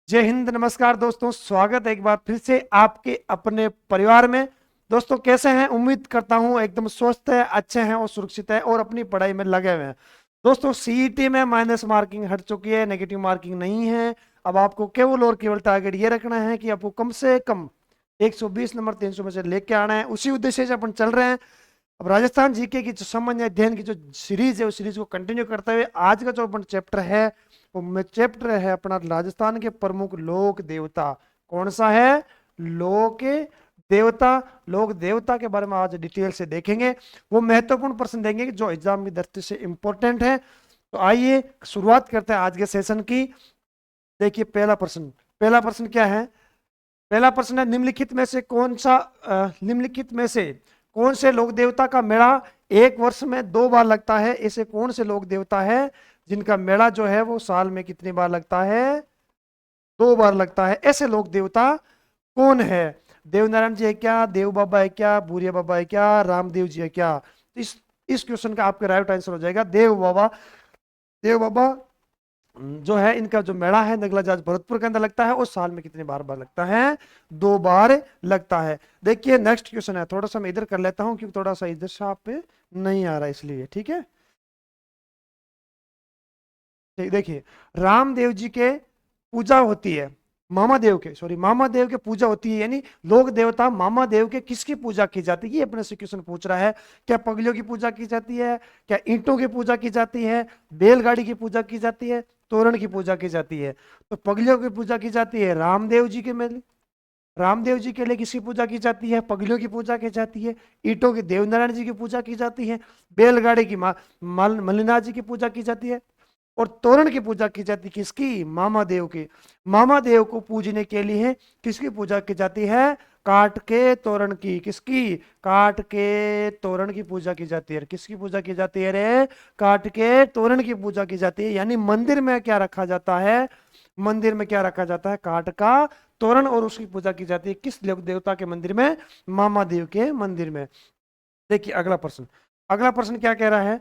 जय हिंद, नमस्कार दोस्तों। स्वागत है एक बार फिर से आपके अपने परिवार में। दोस्तों कैसे हैं? उम्मीद करता हूं एकदम स्वस्थ है, अच्छे हैं और सुरक्षित है और अपनी पढ़ाई में लगे हुए हैं। दोस्तों सीईटी में माइनस मार्किंग हट चुकी है, नेगेटिव मार्किंग नहीं है। अब आपको केवल और केवल टारगेट ये रखना है कि आपको कम से कम 120 नंबर 300 में से लेके आना है। उसी उद्देश्य से अपन चल रहे हैं। अब राजस्थान जीके की जो सामान्य अध्ययन की जो सीरीज है उस सीरीज को कंटिन्यू करते हुए आज का जो अपन चैप्टर है वो चैप्टर है अपना राजस्थान के प्रमुख लोक देवता। कौन सा है? लोक देवता। लोक देवता के बारे में आज डिटेल से देखेंगे। वो महत्वपूर्ण प्रश्न देंगे जो एग्जाम की दृष्टि से इंपॉर्टेंट है। तो आइए शुरुआत करते हैं आज के सेशन की। देखिए पहला प्रश्न क्या है? पहला प्रश्न है निम्नलिखित में से कौन से लोक देवता का मेला एक वर्ष में 2 बार लगता है? ऐसे कौन से लोक देवता है जिनका मेला जो है वो साल में कितनी बार लगता है? 2 बार लगता है। ऐसे लोक देवता कौन है? देवनारायण जी है क्या? देव बाबा है क्या? भूरिया बाबा है क्या? रामदेव जी है क्या? तो इस क्वेश्चन का आपका राइट आंसर हो जाएगा देव बाबा। देव बाबा जो है इनका जो मेला है नगला जाज भरतपुर के अंदर लगता है और साल में कितनी बार लगता है? 2 बार लगता है। देखिए नेक्स्ट क्वेश्चन है, थोड़ा सा मैं इधर कर लेता हूं क्योंकि थोड़ा सा इधर से आप पे नहीं आ रहा इसलिए। ठीक है, देखिए रामदेव जी के पूजा होती है, मामा देव के पूजा होती है, यानी लोक देवता मामा देव के किसकी पूजा की जाती है? ये अपने से क्वेश्चन पूछ रहा है। क्या पगलियों की पूजा की जाती है? क्या ईंटों की पूजा की जाती है? बैलगाड़ी की पूजा की जाती है? तोरण की पूजा की जाती है? तो पगलियों की पूजा की जाती है रामदेव जी के में। रामदेव जी के लिए किसकी पूजा की जाती है? पगलियों की पूजा की जाती है। ईंटों की देवनारायण जी की पूजा की जाती है। बैलगाड़ी की मल्लिनाथ जी की पूजा की जाती है। और तोरण की पूजा की जाती किसकी? मामा देव की। मामा देव को पूजने के लिए किसकी पूजा की जाती है? काट के तोरण की। किसकी? काट के तोरण की पूजा की जाती है। किसकी पूजा की जाती है रे? काट के तोरण की पूजा की जाती है। यानी मंदिर में क्या रखा जाता है? मंदिर में क्या रखा जाता है? काट का तोरण, और उसकी पूजा की जाती है किस देवता के मंदिर में? मामा देव के मंदिर में। देखिए अगला प्रश्न क्या कह रहा है?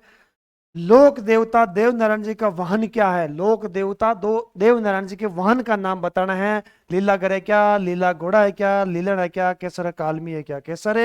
लोक देवता देवनारायण जी का वाहन क्या है? लोक देवता दो देवनारायण जी के वाहन का नाम बताना है। लीलागर है क्या? लीला घोड़ा है क्या? लीलन है क्या? केसर कालमी है क्या? केसर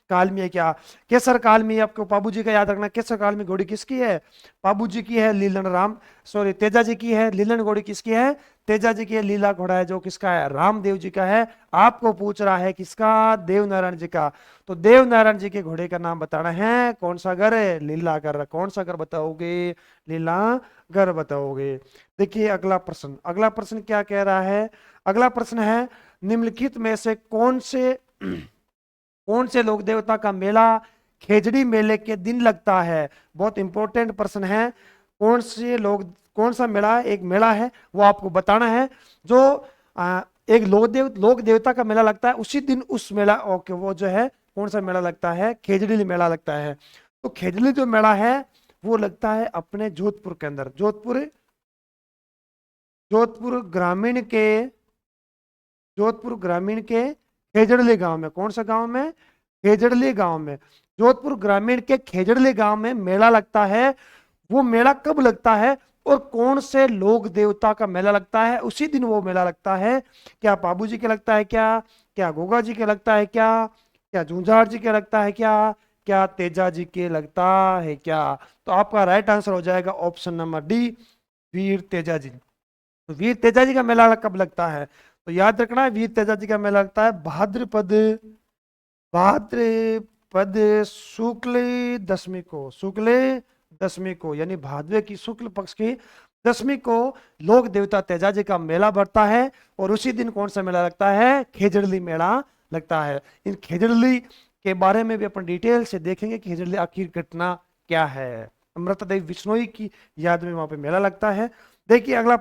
कालमी है क्या? केसर कालमी आपको बाबू जी का याद रखना। केसर कालमी घोड़ी किसकी है? बाबू जी की है। तेजा जी की है। लीलन घोड़ी किसकी है? तेजा जी की है। लीला घोड़ा है जो किसका है? रामदेव जी का है। आपको पूछ रहा है किसका? देवनारायण जी का। तो देवनारायण जी के घोड़े का नाम बताना है। कौन सा घर है? लीलागर। कौन सा घर बताओगे? लीलागर बताओगे। देखिए अगला प्रश्न क्या कह रहा है? अगला प्रश्न है निम्नलिखित में से कौन से लोक देवता का मेला खेजड़ी मेले के दिन लगता है? बहुत इंपॉर्टेंट प्रश्न है। कौन सा मेला, एक मेला है वो आपको बताना है जो एक लोक देवता का मेला लगता है उसी दिन उस मेला ओके वो जो है कौन सा मेला लगता है? खेजड़ी मेला लगता है। तो खेजड़ी जो मेला है वो लगता है अपने जोधपुर के अंदर। जोधपुर ग्रामीण के जोधपुर ग्रामीण के खेजड़ली गांव में। कौन सा गांव में? खेजड़ली गांव में। जोधपुर ग्रामीण के खेजड़ली गांव में मेला लगता है। वो मेला कब लगता है और कौन से लोक देवता का मेला लगता है उसी दिन वो मेला लगता है? क्या बाबू जी के लगता है क्या? क्या गोगा जी के लगता है क्या? क्या झुंझार जी के लगता है क्या? क्या तेजा जी के लगता है क्या? तो आपका राइट आंसर हो जाएगा ऑप्शन नंबर डी, वीर तेजा जी। तो वीर तेजा जी का मेला कब लगता है? तो याद रखना है वीर तेजा जी का मेला लगता है भाद्रपद शुक्ल दशमी को यानी भादवे की शुक्ल पक्ष की दशमी को लोक देवता तेजा जी का मेला बढ़ता है। और उसी दिन कौन सा मेला लगता है? खेजड़ली मेला लगता है। इन खेजड़ली के बारे में भी अपन डिटेल से देखेंगे कि खेजड़ली आखिर घटना क्या है। अमृता देवी विश्नोई की याद में वहां पे मेला लगता है। देखिए अगला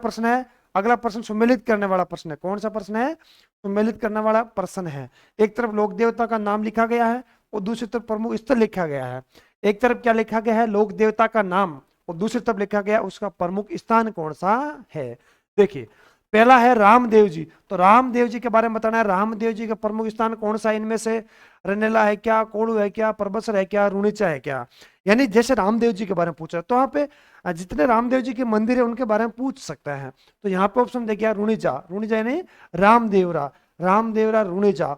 प्रश्न सुमेलित करने वाला प्रश्न है। कौन सा प्रश्न है? सुमेलित करने वाला प्रश्न है। एक तरफ लोक देवता का नाम लिखा गया है और दूसरी तरफ प्रमुख स्थल लिखा गया है। एक तरफ क्या लिखा गया है? लोक देवता का नाम, और दूसरी तरफ लिखा गया उसका प्रमुख स्थान कौन सा है। देखिए पहला है रामदेव जी। तो रामदेव जी के बारे में बताना है। रामदेव जी का प्रमुख स्थान कौन सा? इनमें से रनेला है क्या? कोड़ू है क्या? परबसर है क्या? रुणिचा है क्या? यानी जैसे रामदेव जी के बारे में पूछ रहा है तो यहाँ पे जितने रामदेव जी के मंदिर है उनके बारे में पूछ सकता है। तो यहाँ पे ऑप्शन देखिए रुणिजा, रुणिजा यानी रामदेवरा, रामदेवरा रुणिजा।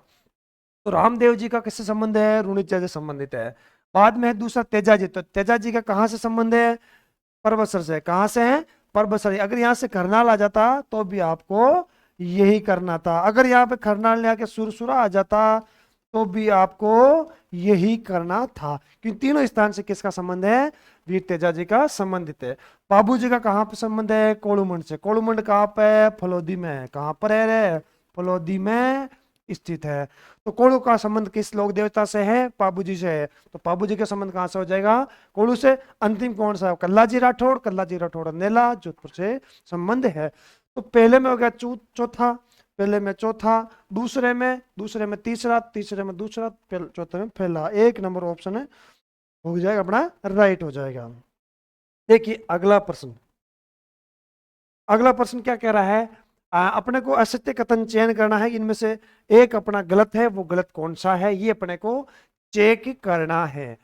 तो रामदेव जी का किससे संबंध है? रुणिजा से संबंधित है। बाद में है दूसरा तेजा जी, तो तेजा जी का कहाँ से संबंध है? परबसर से। कहाँ से है? परबसर। अगर यहाँ से करनाल आ जाता तो भी आपको यही करना था, अगर यहाँ पे करनाल ले आके सुरसुरा आ जाता तो भी आपको यही करना था, क्योंकि तीनों स्थान से किसका संबंध है? वीर तेजा जी का संबंधित है। बाबू जी का कहाँ पे संबंध है? कोलूमंड से। कोलूमंड कहाँ पे है? फलोदी में है। कहाँ पर है रे? फलोदी में स्थित है। तो कोलू का संबंध किस लोक देवता से है? पाबू जी से है। तो पाबू जी का संबंध कहां से हो जाएगा? कोलू से। अंतिम कौन सा है? कल्लाजी राठौड़। कल्लाजी राठौड़ नेला जोधपुर से संबंध है। तो पहले में हो गया चौथा, पहले में चौथा, दूसरे में तीसरा, तीसरे में दूसरा, चौथे में पहला। 1 नंबर ऑप्शन है हो जाएगा अपना राइट हो जाएगा। देखिए अगला प्रश्न, अगला प्रश्न क्या कह रहा है? अपने को असत्य कथन चयन करना है, इनमें से एक अपना गलत है, वो गलत कौन सा है ये अपने को चेक करना है।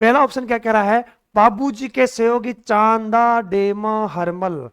पहला ऑप्शन क्या कह रहा है? बाबूजी के सहयोगी चांदा डेमा हरमल।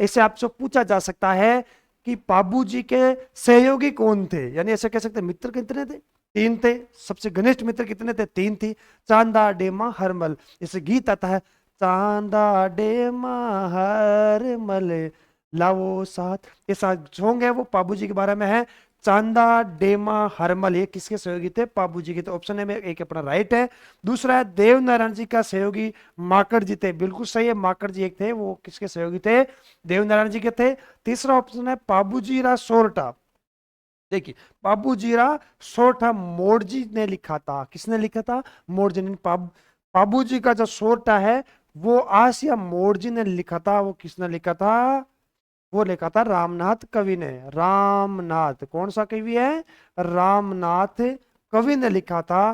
ऐसे आपसे पूछा जा सकता है कि बाबूजी के सहयोगी कौन थे, यानी ऐसे कह सकते मित्र कितने थे? 3 थे। सबसे घनिष्ठ मित्र कितने थे? 3 थी। चांदा डेमा हरमल, जैसे गीत आता है, चांदा डेमा हरमल लाओ साथ, ये सॉन्ग है वो बाबूजी के बारे में है। चांदा डेमा हरमल ये किसके सहयोगी थे? बाबूजी के। तो ऑप्शन है में एक अपना राइट है। दूसरा है देव नारायण जी का सहयोगी माकड़ जी थे, बिल्कुल सही है। माकड़ जी एक थे, वो किसके सहयोगी थे? देव नारायण जी के थे। तीसरा ऑप्शन है बाबूजीरा सोरठा। देखिए बाबूजीरा सोरठा मोड़जी ने लिखा था। किसने लिखा था? मोड़जी ने। बाबूजी का जो सोरठा है वो आसिया मोड़जी ने लिखा था। वो किसने लिखा था? वो लिखा था रामनाथ कवि ने। रामनाथ कौन सा कवि है? रामनाथ कवि ने लिखा था।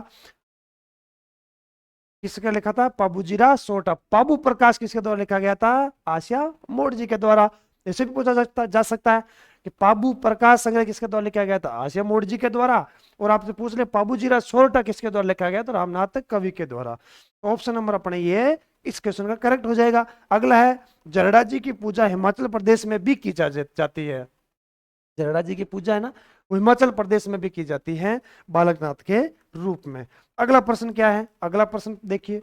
किसके लिखा था? बाबूजीरा सोरठा। बाबू प्रकाश किसके द्वारा लिखा गया था? आसिया मोड़ जी के द्वारा। ऐसे भी पूछा जा सकता है कि बाबू प्रकाश संग्रह किसके द्वारा लिखा गया था? आसिया मोड़ जी के द्वारा। और आपसे पूछ ले बाबूजीरा सोरठा किसके द्वारा लिखा गया? तो रामनाथ कवि के द्वारा। ऑप्शन नंबर अपने ये इस क्वेश्चन का करेक्ट हो जाएगा। अगला है जरडा जी की पूजा हिमाचल प्रदेश में भी की जाती है। जरडा जी की पूजा है ना, वो हिमाचल प्रदेश में भी की जाती है बालकनाथ के रूप में। अगला प्रश्न क्या है? अगला प्रश्न देखिए,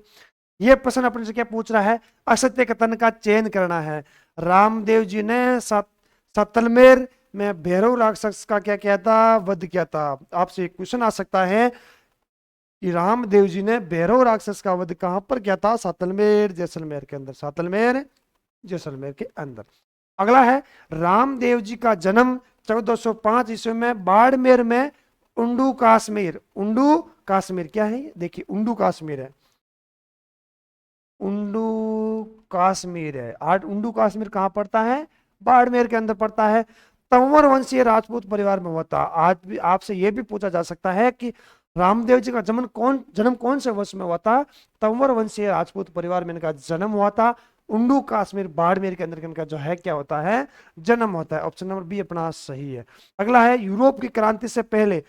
ये प्रश्न अपने से क्या पूछ रहा है? असत्य कथन का चयन करना है। रामदेव जी ने सतलमेर में भैरव राक्षस का क्या किया था? वध किया था। आपसे एक क्वेश्चन आ सकता है कि रामदेव जी ने भैरव राक्षस का वध कहां पर किया था? सातलमेर जैसलमेर के अंदर। सातलमेर जैसलमेर के अंदर। अगला है रामदेव जी का जन्म 1405 ईस्वी में बाड़मेर में उंडू कश्मीर। उंडू कश्मीर क्या है? देखिए उंडू कश्मीर है, उंडू कश्मीर है। आज उंडू कश्मीर कहाँ पड़ता है? बाड़मेर के अंदर पड़ता है। तंवर वंशीय राजपूत परिवार में हुआ था। आज भी आपसे यह भी पूछा जा सकता है कि रामदेव जी का जन्म कौन से वर्ष में हुआ था? तंवर वंशीय राजपूत परिवार में इनका जन्म हुआ था। उंडू कश्मीर बाड़मेर के अंदर इनका जो है क्या होता है? जन्म होता है। ऑप्शन नंबर बी अपना सही है। अगला है यूरोप की क्रांति से पहले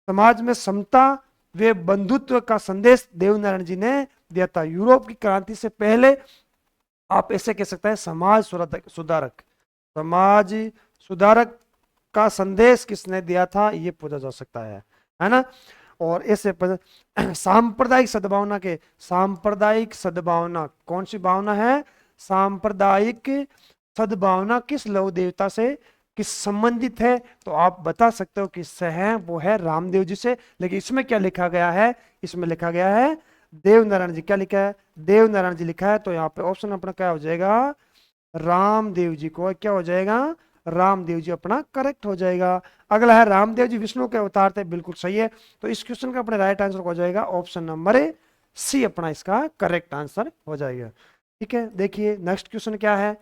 समाज में समता व बंधुत्व का संदेश देवनारायण जी ने दिया था। यूरोप की क्रांति से पहले आप ऐसे कह सकते हैं समाज सुधारक, समाज सुधारक का संदेश किसने दिया था? ये पूछा जा सकता है ना। और ऐसे सांप्रदायिक सद्भावना के, सांप्रदायिक सद्भावना कौन सी भावना है? सांप्रदायिक सद्भावना किस लौह देवता से किस संबंधित है? तो आप बता सकते हो किससे है? वो है रामदेव जी से। लेकिन इसमें क्या लिखा गया है? इसमें लिखा गया है देव नारायण जी। क्या लिखा है? देव नारायण जी लिखा है। तो यहाँ पे ऑप्शन अपना क्या हो जाएगा? रामदेव जी को क्या हो जाएगा? रामदेव जी अपना करेक्ट हो जाएगा। अगला है रामदेव जी विष्णु के अवतार थे। बिल्कुल सही है। तो इस क्वेश्चन का अपने राइट आंसर हो जाएगा ऑप्शन नंबर सी अपना इसका करेक्ट आंसर हो जाएगा। ठीक है, देखिए नेक्स्ट क्वेश्चन क्या है?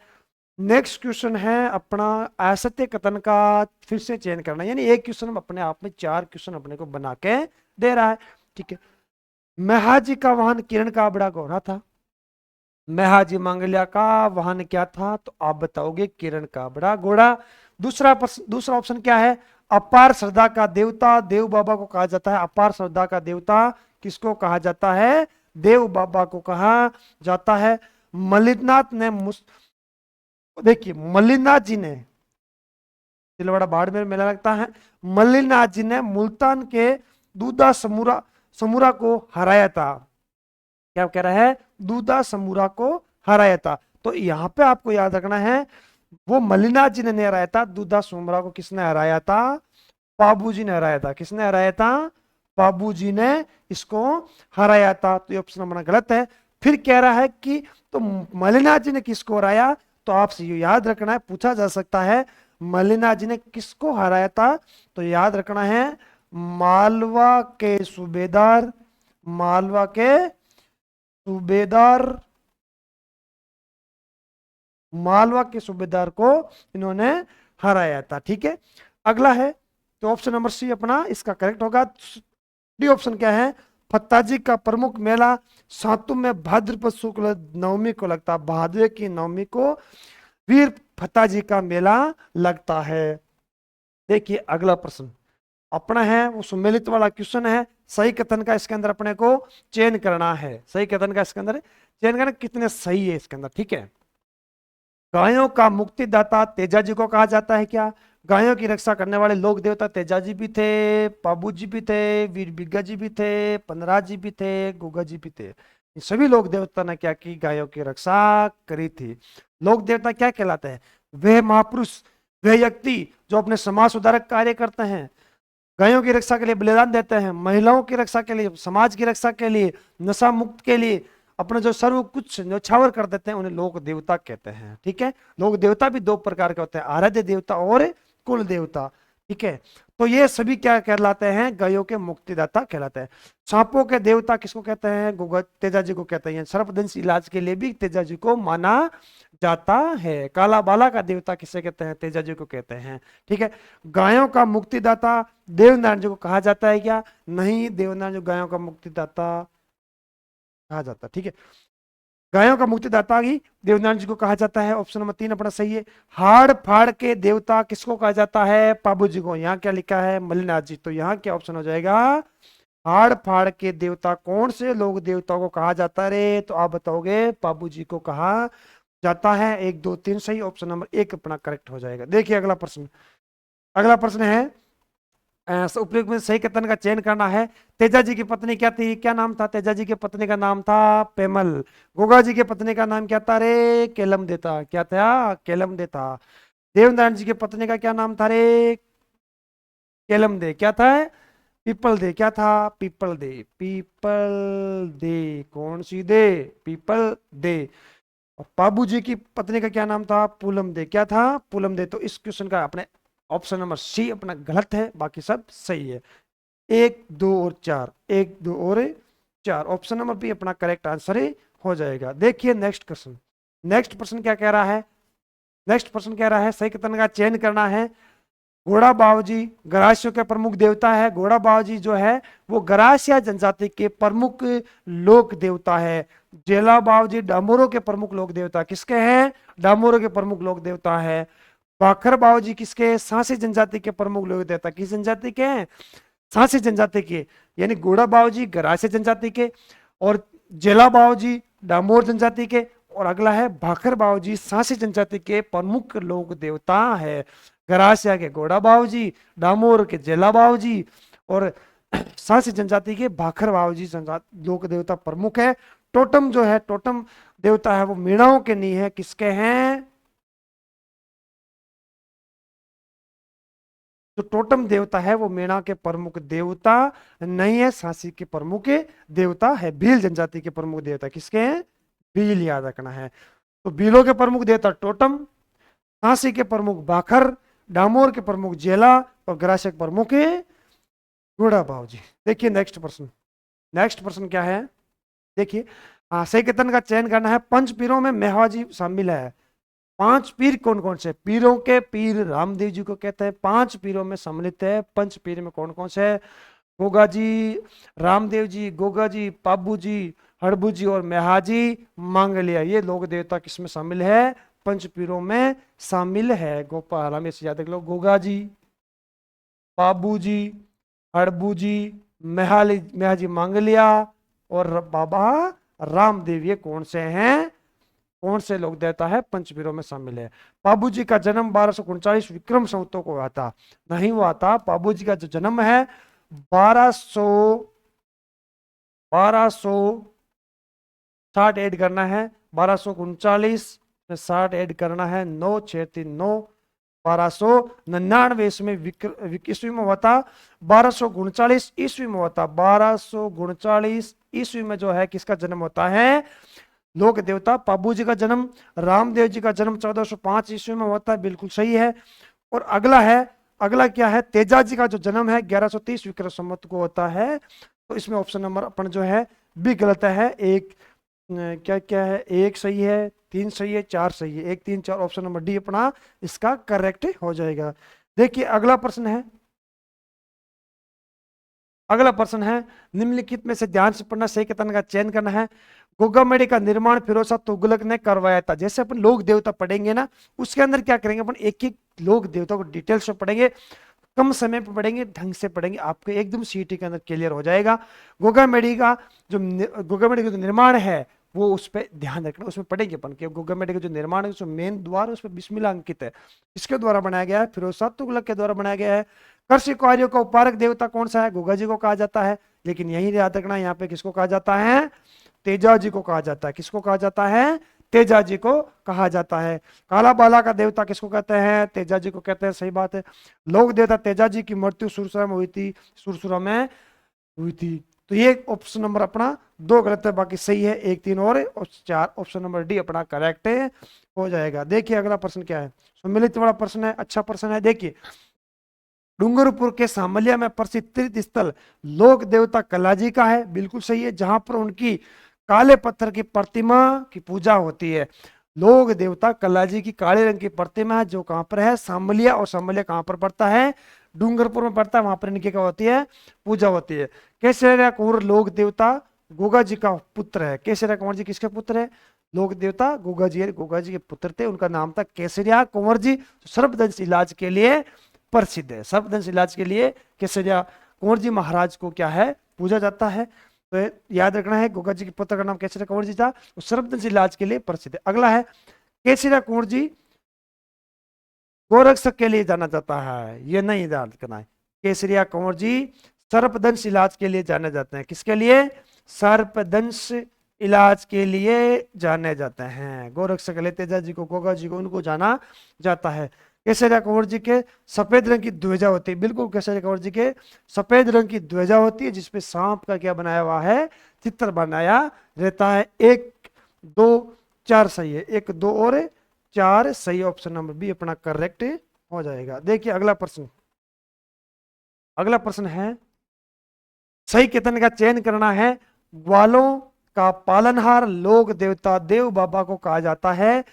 नेक्स्ट क्वेश्चन है अपना असत्य कथन का फिर से चयन करना, यानी एक क्वेश्चन अपने आप में 4 क्वेश्चन अपने को बना के दे रहा है। ठीक है, मेहाजी का वाहन किरण का बड़ा घोड़ा था। मेहाजी मंगलिया का वाहन क्या था? तो आप बताओगे किरण का बड़ा घोड़ा। दूसरा ऑप्शन क्या है? अपार श्रद्धा का देवता देव बाबा को कहा जाता है। अपार श्रद्धा का देवता किसको कहा जाता है? देव बाबा को कहा जाता है। मल्लिनाथ ने देखिए मल्लिनाथ जी ने, तिलवाड़ा बाड़मेर मेला लगता है, मल्लिनाथ जी ने मुल्तान के दूधा समूरा समूरा को हराया था। क्या कह रहा है? दूधा समूरा को हराया था। तो यहां पे आपको याद रखना है, वो मल्लिनाथ जी ने नहीं हराया था, दूधा समूरा को किसने हराया था? बाबू जी ने हराया था। किसने हराया था? बाबू जी ने इसको हराया था। तो ये ऑप्शन हमारा गलत है। फिर कह रहा है कि तो मल्लिनाथ जी ने किसको हराया? तो आपसे ये याद रखना है, पूछा जा सकता है मल्लिनाथ जी ने किसको हराया था? तो याद रखना है मालवा के सूबेदार, मालवा के सूबेदार, मालवा के सूबेदार को इन्होंने हराया था। ठीक है, अगला है तो ऑप्शन नंबर सी अपना इसका करेक्ट होगा। डी ऑप्शन क्या है? फत्ताजी का प्रमुख मेला सातु में भाद्रपद शुक्ल नवमी को लगता है। भादवे की नवमी को वीर फत्ताजी का मेला लगता है। देखिए अगला प्रश्न अपना है वो सम्मिलित वाला क्वेश्चन है। सही कथन का इसके अंदर अपने को चयन करना है। सही कथन का इसके अंदर चयन करना, कितने सही है इसके अंदर। ठीक है, गायों का मुक्तिदाता तेजाजी को कहा जाता है क्या? गायों की रक्षा करने वाले लोक देवता तेजाजी भी थे, पाबू जी भी थे, वीर बिग्गा जी भी थे, पनराज जी भी थे, गुगा जी भी थे। ये सभी लोक देवता ने क्या की? गायों की रक्षा करी थी। लोक देवता क्या कहलाते हैं? वे महापुरुष, वे व्यक्ति जो अपने समाज सुधारक कार्य करते हैं, गायों की रक्षा के लिए बलिदान देते हैं, महिलाओं की रक्षा के लिए, समाज की रक्षा के लिए, नशा मुक्त के लिए अपना जो सर्व कुछ न्यौछावर कर देते हैं, उन्हें लोक देवता कहते हैं। ठीक है, लोक देवता भी दो प्रकार के होते हैं, आराध्य देवता और कुल देवता। ठीक है, तो ये सभी क्या कहलाते हैं? गायों के मुक्तिदाता कहलाते हैं। सांपों के देवता किसको कहते हैं? गोगा तेजाजी को कहते हैं। सर्पदंश इलाज के लिए भी तेजाजी को माना जाता है। काला बाला का देवता किसे कहते हैं? तेजाजी को कहते हैं। ठीक है, गायों का मुक्तिदाता देवनारायण जी को कहा जाता है क्या? नहीं, देवनारायण जी गायों का मुक्तिदाता कहा जाता है। ठीक है, गायों का मुक्तिदाता ही देवनारायण जी को कहा जाता है। ऑप्शन नंबर 3 अपना सही है। हाड़ फाड़ के देवता किसको कहा जाता है? पाबू जी को। यहाँ क्या लिखा है? मल्लिनाथ जी। तो यहाँ क्या ऑप्शन हो जाएगा? हाड़ फाड़ के देवता कौन से लोग देवताओं को कहा जाता है रे? तो आप बताओगे पाबू जी को कहा जाता है। 1 2 3 सही, ऑप्शन नंबर 1 अपना करेक्ट हो जाएगा। देखिए अगला प्रश्न, अगला प्रश्न है उपयुक्त में सही कथन का चयन करना है। तेजा जी की पत्नी क्या थी? क्या नाम था? तेजा जी की पत्नी का नाम था पेमल। गोगा जी की पत्नी का नाम क्या था रे? केलम देता। क्या था? केलम देता। देवनारायण जी की पत्नी का क्या नाम था रे? केलम दे। क्या था? People they. क्या था? People they. People they. कौन सी दे? People they. और बाबू जी की पत्नी का क्या नाम था? पूलम दे। क्या था? पूलम दे। तो इस क्वेश्चन का अपने ऑप्शन नंबर सी अपना गलत है, बाकी सब सही है। 1 2 और 4, 1 2 और 4, ऑप्शन नंबर बी अपना करेक्ट आंसर ही हो जाएगा। देखिए नेक्स्ट क्वेश्चन, नेक्स्ट प्रश्न क्या कह रहा है? नेक्स्ट प्रश्न कह रहा है सही कथन का चयन करना है। घोड़ा बावजी गरासियों के प्रमुख देवता है। घोड़ा बावजी जो है वो गरासिया जनजाति के प्रमुख लोक देवता है। जेला बावजी डामोरों के प्रमुख लोक देवता किसके हैं? डामोरों के प्रमुख लोक देवता है। बाखर बावजी किसके? सांसी जनजाति के प्रमुख लोक देवता। किस जनजाति के हैं? सांसी जनजाति के। यानी घोड़ा बावजी गरासिया जनजाति के, और जेला बावजी डामोर जनजाति के, और अगला है भाखर बावजी सांसी जनजाति के प्रमुख लोक देवता है। गरासिया के घोड़ा बावजी, डामोर के जेला बावजी, और सांसी जनजाति के भाखर बावजी लोक देवता प्रमुख है। टोटम जो है, टोटम देवता है वो मीणाओं के नहीं है, किसके हैं? जो टोटम देवता है वो मीणा के प्रमुख देवता नहीं है, सांसी के प्रमुख देवता है। भील जनजाति के प्रमुख देवता किसके हैं? भील, याद रखना है। तो भीलों के प्रमुख देवता टोटम, सांसी के प्रमुख बाखर, डामोर के प्रमुख जेला, और ग्रासिक प्रमुख घोड़ा बावजी। देखिए नेक्स्ट प्रश्न, नेक्स्ट प्रश्न क्या है? देखिए सही कथन का चयन करना है। पंच पीरों में मेहवाजी शामिल है। 5 पीर कौन कौन से? पीरों के पीर रामदेव जी को कहते हैं। 5 पीरों में सम्मिलित है। पंच पीर में कौन कौन से है? गोगा जी, रामदेव जी, गोगा जी, पाबू जी, हड़बू जी और मेहाजी मांगलिया। ये लोक देवता किसमें शामिल है? पंच पीरों में शामिल है। गोपाल हमें याद रख लो, गोगा जी, पाबू जी, हड़बू जी, मेहाजी मांगलिया और बाबा रामदेव ये कौन से हैं, कौन से लोक देवता है, पंचवीरों में शामिल है। बाबू जी का जन्म 1239 विक्रम संवतों को हुआ था, नहीं हुआ था। बाबू जी का जो जन्म है 1260 ऐड करना है, 1239 में 60 ऐड करना है, 9639, 1299 ईस्वी में ईस्वी में हुआ था, 1239 ईस्वी में हुआ था। 1239 ईस्वी में जो है किसका जन्म होता है, लोक देवता पाबू जी का जन्म। रामदेव जी का जन्म 1405 ईस्वी में होता है, बिल्कुल सही है। और अगला क्या है, तेजा जी का जो जन्म है 1130 विक्रम संवत को होता है। तो इसमें ऑप्शन नंबर अपन जो है बी गलत है। एक क्या क्या है, एक सही है, 3 सही है, 4 सही है, 1 3 4, ऑप्शन नंबर डी अपना इसका करेक्ट हो जाएगा। देखिए अगला प्रश्न है, अगला प्रश्न है निम्नलिखित में से ध्यान से पढ़ना, सही कथन का चयन करना है। गोगामेड़ी का निर्माण फिरोज शाह तुगलक ने करवाया था। जैसे अपन लोक देवता पढ़ेंगे ना, उसके अंदर क्या करेंगे, अपन एक एक लोक देवता को डिटेल से पढ़ेंगे, कम समय पर पढ़ेंगे, ढंग से पढ़ेंगे, आपको एकदम सीटी के अंदर क्लियर हो जाएगा। गोगामेड़ी का जो निर्माण है वो उस पर ध्यान रखना, उसमें पढ़ेंगे अपन कि गोगामेड़ी का जो निर्माण है, उसमें मेन द्वार उस पर बिस्मिल्लाह अंकित है, इसके द्वारा बनाया गया है, फिरोज शाह तुगलक के द्वारा बनाया गया है। कृषि कार्यों का उपकारक देवता कौन सा है, गोगा जी को कहा जाता है, लेकिन यही याद रखना यहाँ पे किसको कहा जाता है, तेजा जी को कहा जाता है। किसको कहा जाता है, तेजा जी को कहा जाता है। काला बाला का देवता किसको कहते हैं, तेजा जी को कहते हैं, सही बात है। लोक देवता तेजा जी की मृत्यु सुरसुरा में हुई थी, सुरसुरा में हुई थी। तो ये ऑप्शन नंबर अपना 2 गलत है, बाकी सही है 1 3 और 4, ऑप्शन नंबर डी अपना करेक्ट हो जाएगा। देखिए अगला प्रश्न क्या है, सम्मिलित वाला प्रश्न है, अच्छा प्रश्न है। देखिए डूंगरपुर के सामलिया में प्रसिद्ध तीर्थ स्थल लोक देवता कलाजी का है, बिल्कुल सही है, जहां पर उनकी काले पत्थर की प्रतिमा की पूजा होती है। लोक देवता कलाजी की काले रंग की प्रतिमा है, जो कहां पर है, सामलिया, और सामलिया कहां पर पड़ता है, डूंगरपुर में पड़ता है, वहां पर इनकी क्या होती है, पूजा होती है। केसरिया कुंवर लोक देवता गोगा जी का पुत्र है। केसरिया कुंवर जी किसके पुत्र है, लोक देवता गोगा जी, गोगा जी के पुत्र थे, उनका नाम था केसरिया कुंवर जी, सर्पदंश इलाज के लिए प्रसिद्ध है। सर्पदंश इलाज के लिए केसरिया कुंवर जी महाराज को क्या है, पूजा जाता है। तो याद रखना है, गोगा जी के पुत्र का नाम केसरिया कुंवर जी था, तो सर्पदंश इलाज के लिए प्रसिद्ध है। अगला है केसरिया कुंवर जी गोरक्षक के लिए जाना जाता है, ये नहीं याद करना है। केसरिया कुंवर जी सर्पदंश इलाज के लिए जाने जाते हैं, किसके लिए, सर्पदंश इलाज के लिए जाने जाते हैं। गोरक्षक के लिए तेजा जी को, गोगा जी को, उनको जाना जाता है। केसरिया कुंवर जी के सफेद रंग की ध्वजा होती है, बिल्कुल केसरिया कुंवर जी के सफेद रंग की ध्वजा होती है, जिसपे सांप का क्या बनाया हुआ है, चित्र बनाया रहता है। 1 2 4 सही है, 1 2 और 4 सही, ऑप्शन नंबर बी अपना करेक्ट हो जाएगा। देखिए अगला प्रश्न, अगला प्रश्न है सही कथन का चयन करना है। ग्वालों का पालनहार लोक देवता देव बाबा को कहा जाता है।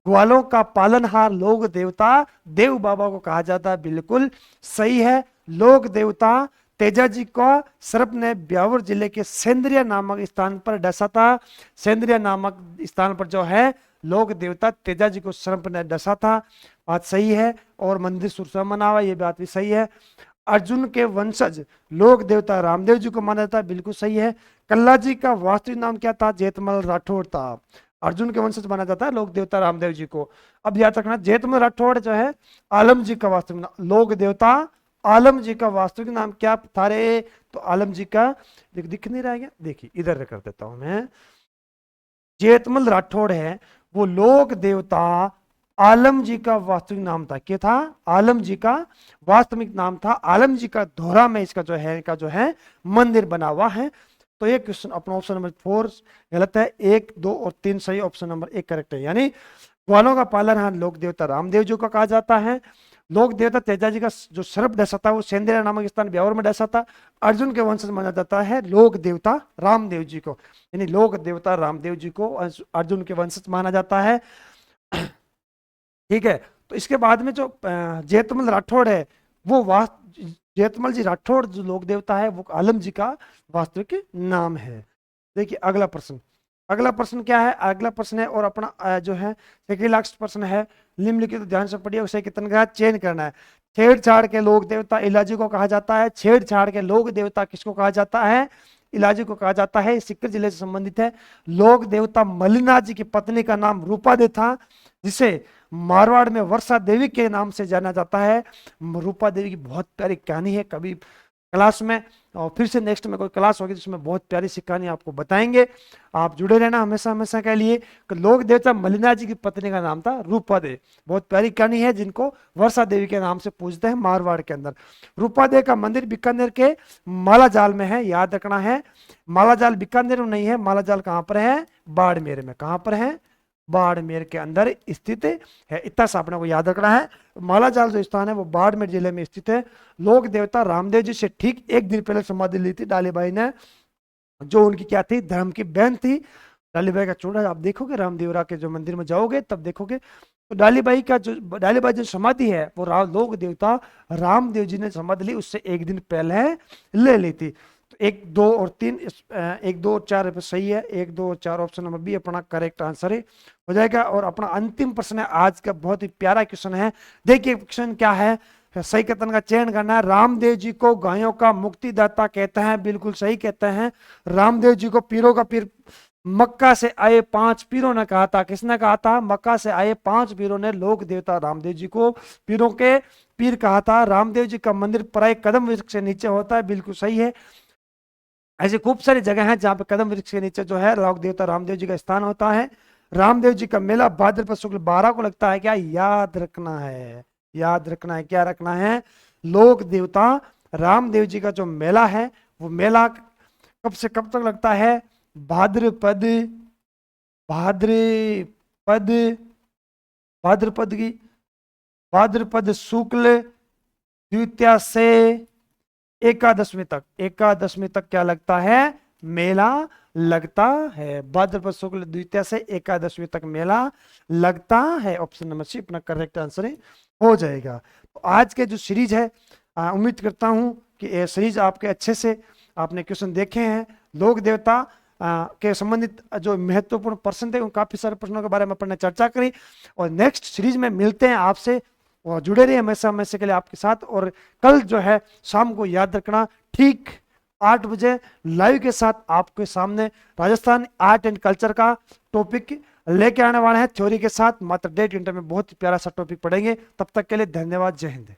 ग्वालों का पालनहार लोक देवता देव बाबा को कहा जाता है, बिल्कुल सही है। लोक देवता तेजा जी का सर्प ने ब्यावर जिले के सेंद्रिया नामक स्थान पर डसा था। सेंद्रिया नामक स्थान पर जो है लोक देवता तेजा जी को सर्प ने डसा था, बात सही है। और मंदिर सुरसा मना हुआ, ये बात भी सही है। अर्जुन के वंशज लोक देवता रामदेव जी को माना जाता है, बिल्कुल सही है। कल्ला जी का वास्तविक नाम क्या था, जेतमल राठौड़ था। अर्जुन के वंशज माना जाता है लोक देवता रामदेव जी को। अब याद रखना, जेतमल राठौड़ जो है आलम जी का वास्तविक नाम, लोक देवता आलम जी का वास्तविक नाम क्या था रे, तो आलम जी का दिख नहीं रहा है क्या, देखिए इधर कर देता हूं मैं। जेतमल राठौड़ है वो लोक देवता आलम जी का वास्तविक नाम था, क्या था, आलम जी का वास्तविक नाम था। आलम जी का धोरा में इसका जो है मंदिर बना हुआ है। तो ये क्वेश्चन अपना ऑप्शन नंबर 4 गलत है, 1 2 और 3 सही, ऑप्शन नंबर 1 करेक्ट है। यानी ग्वालों का पालनहार लोक देवता रामदेव जी को कहा जाता है। लोक देवता तेजा जी का जो सर्प डसा था वो सेंद्रिया नामक स्थान ब्यावर में डसा था। अर्जुन के वंशज माना जाता है लोक देवता रामदेव जी को, यानी लोक देवता रामदेव जी को अर्जुन के वंशज माना जाता है। ठीक है, तो इसके बाद में जो जेतमल राठौड़ है वो जेतमल जी राठौड़ जो लोक देवता है वो आलम जी का वास्तविक नाम है। देखिए अगला प्रश्न, अगला प्रश्न क्या है, अगला प्रश्न है और अपना जो है सेकंड लास्ट प्रश्न है। निम्नलिखित तो ध्यान से पढ़िए, उसे कितने का चयन करना है। छेड़छाड़ के लोक देवता इलाजी को कहा जाता है। छेड़छाड़ के लोक देवता किसको कहा जाता है, इलाजी को कहा जाता है, सीकर जिले से संबंधित है। लोक देवता मलिना जी की पत्नी का नाम रूपादे था, जिसे मारवाड़ में वर्षा देवी के नाम से जाना जाता है। रूपा देवी की बहुत प्यारी कहानी है, कभी क्लास में और फिर से नेक्स्ट में कोई क्लास होगी जिसमें बहुत प्यारी सी कहानी आपको बताएंगे। आप जुड़े रहना हमेशा हमेशा के लिए। लोक देवता मलिना जी की पत्नी का नाम था रूपा दे, बहुत प्यारी कहानी है, जिनको वर्षा देवी के नाम से पूजते हैं मारवाड़ के अंदर। रूपा दे का मंदिर बीकानेर के मालाजाल में है, याद रखना है। मालाजाल बीकानेर में नहीं है, मालाजाल कहाँ पर है? बाड़मेर में। कहाँ पर है? बाड़मेर के अंदर स्थित है, इतना सा अपने को याद रखना है। मालाजाल जो स्थान है वो बाड़मेर जिले में स्थित है। लोक देवता रामदेव जी से ठीक एक दिन पहले समाधि ली थी डालीबाई ने, जो उनकी क्या थी? धर्म की बहन थी। डालीबाई का चूड़ा आप देखोगे रामदेवरा के जो मंदिर में जाओगे तब देखोगे, तो डालीबाई जो समाधि है वो लोक देवता रामदेव जी ने समाधि ली, उससे एक दिन पहले ले ली थी। तो 1, 2 और 3, 1, 2 और 4 सही है। 1, 2 और 4 ऑप्शन नंबर बी अपना करेक्ट आंसर हो जाएगा। और अपना अंतिम प्रश्न है आज का, बहुत ही प्यारा क्वेश्चन है। देखिए क्वेश्चन क्या है, सही कथन का चयन करना है। रामदेव जी को गायों का मुक्तिदाता कहते हैं, बिल्कुल सही कहते हैं। रामदेव जी को पीरों का पीर मक्का से आए 5 पीरों ने कहा था। किसने कहा था? मक्का से आए 5 पीरों ने लोक देवता रामदेव जी को पीरों के पीर कहा था। रामदेव जी का मंदिर प्राय कदम वृक्ष से नीचे होता है, बिल्कुल सही है। ऐसी खूब सारी जगह हैं जहां पे कदम वृक्ष के नीचे जो है लोक देवता रामदेव जी का स्थान होता है। रामदेव जी का मेला भाद्रपद शुक्ल 12 को लगता है। क्या याद रखना है? याद रखना है, क्या रखना है? लोक देवता रामदेव जी का जो मेला है वो मेला कब से कब तक लगता है? भाद्रपद भाद्रपद भाद्रपद की भाद्रपद शुक्ल द्वितीया से एकादशमी तक, एकादशमी तक क्या लगता है? मेला लगता है। भाद्रपद शुक्ल द्वितीया से एकादशमी तक मेला लगता है। ऑप्शन नंबर सी अपना करेक्ट आंसर हो जाएगा। तो आज के जो सीरीज है, उम्मीद करता हूं कि ये सीरीज आपके अच्छे से आपने क्वेश्चन देखे हैं। लोक देवता के संबंधित जो महत्वपूर्ण प्रश्न थे उन काफी सारे प्रश्नों के बारे में अपन ने चर्चा करी। और नेक्स्ट सीरीज में मिलते हैं आपसे, और जुड़े रहिए हमेशा हमेशा के लिए आपके साथ। और कल जो है शाम को याद रखना ठीक 8 बजे लाइव के साथ आपके सामने राजस्थान आर्ट एंड कल्चर का टॉपिक लेके आने वाले हैं थ्योरी के साथ। मात्र 1.5 घंटे में बहुत ही प्यारा सा टॉपिक पढ़ेंगे। तब तक के लिए धन्यवाद, जय हिंद।